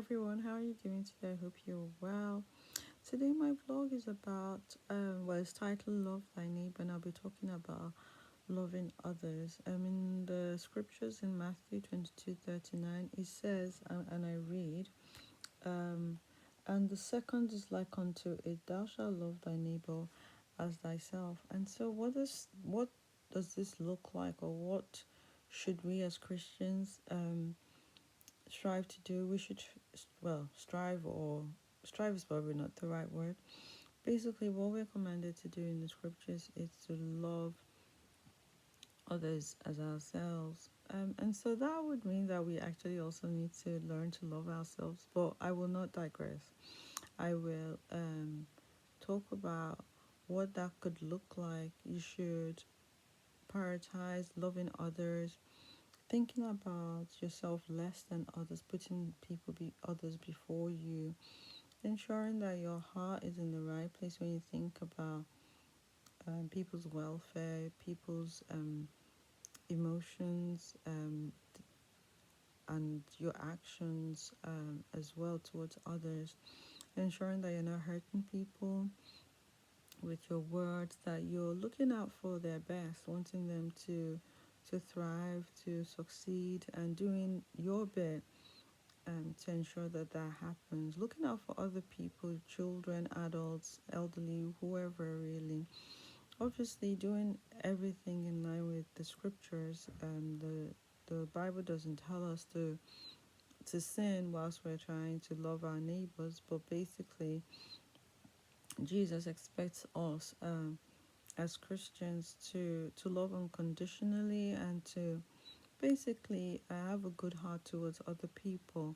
everyone, how are you doing today? I hope you're well. Today my vlog is about it's titled Love Thy Neighbor, and I'll be talking about loving others. In the scriptures in Matthew 22:39, it says, and I read, um, and the second is like unto it, thou shalt love thy neighbor as thyself. And so what does this look like, or what should we as Christians strive to do? We should, strive is probably not the right word. Basically, what we're commanded to do in the scriptures is to love others as ourselves. And so that would mean that we actually also need to learn to love ourselves. But I will not digress. I will talk about what that could look like. You should prioritize loving others, thinking about yourself less than others, putting others before you, ensuring that your heart is in the right place when you think about people's welfare, people's emotions, and your actions as well towards others, ensuring that you're not hurting people with your words, that you're looking out for their best, wanting them to thrive, to succeed, and doing your bit to ensure that that happens. Looking out for other people, children, adults, elderly, whoever really. Obviously, doing everything in line with the scriptures. The Bible doesn't tell us to sin whilst we're trying to love our neighbors, but basically, Jesus expects us as Christians to love unconditionally and to basically have a good heart towards other people.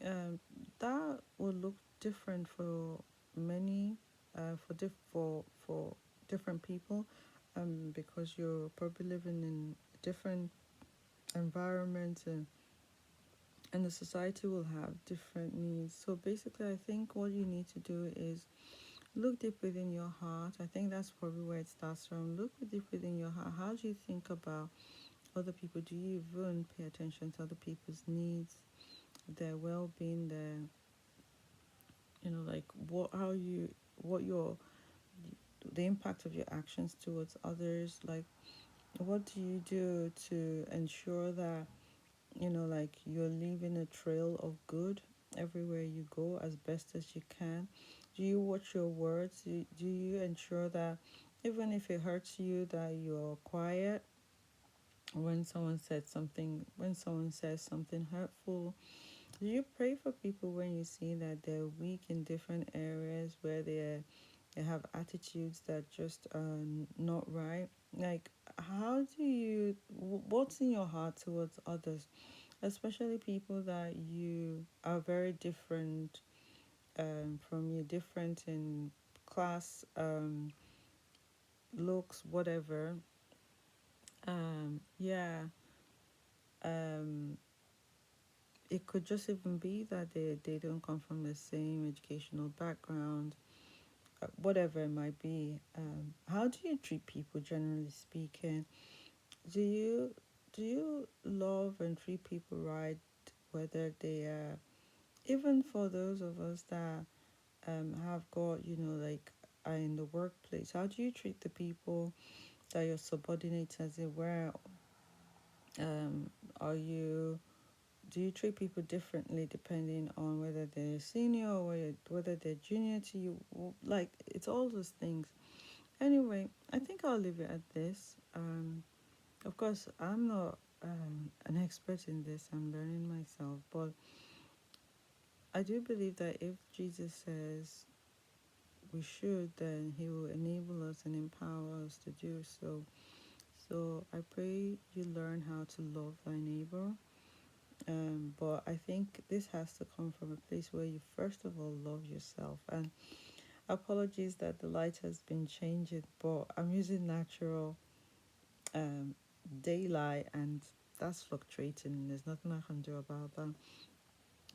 Um, that will look different for many, for different people, because you're probably living in different environments, and the society will have different needs. So basically, I think what you need to do is look deep within your heart. I think that's probably where it starts from. Look deep within your heart. How do you think about other people? Do you even pay attention to other people's needs, their well-being, their like what your the impact of your actions towards others? Like, what do you do to ensure that like you're leaving a trail of good everywhere you go as best as you can? Do you watch your words? Do you ensure that even if it hurts you, that you're quiet when someone says something hurtful? Do you pray for people when you see that they're weak in different areas, where they have attitudes that just are not right? Like, how do you, what's in your heart towards others, especially people that you are very different from you, different in class, looks, whatever. Yeah. Um, it could just even be that they don't come from the same educational background, whatever it might be. How do you treat people, generally speaking? Do you do you love and treat people right, whether they are, even for those of us that have got, like, are in the workplace? How do you treat the people that your subordinates, as it were? Um, are you Do you treat people differently depending on whether they're senior or whether they're junior to you? Like, it's all those things. Anyway, I think I'll leave it at this. Of course, I'm not an expert in this. I'm learning myself, but I do believe that if Jesus says we should, then He will enable us and empower us to do so. So I pray you learn how to love thy neighbor. But I think this has to come from a place where you first of all love yourself. And apologies that the light has been changing, but I'm using natural um, daylight, and that's fluctuating. There's nothing I can do about that.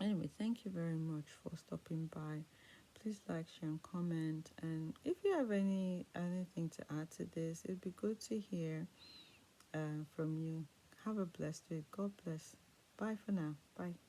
Anyway, thank you very much for stopping by. Please like, share, and comment. And if you have anything to add to this, it'd be good to hear from you. Have a blessed week. God bless. Bye for now. Bye.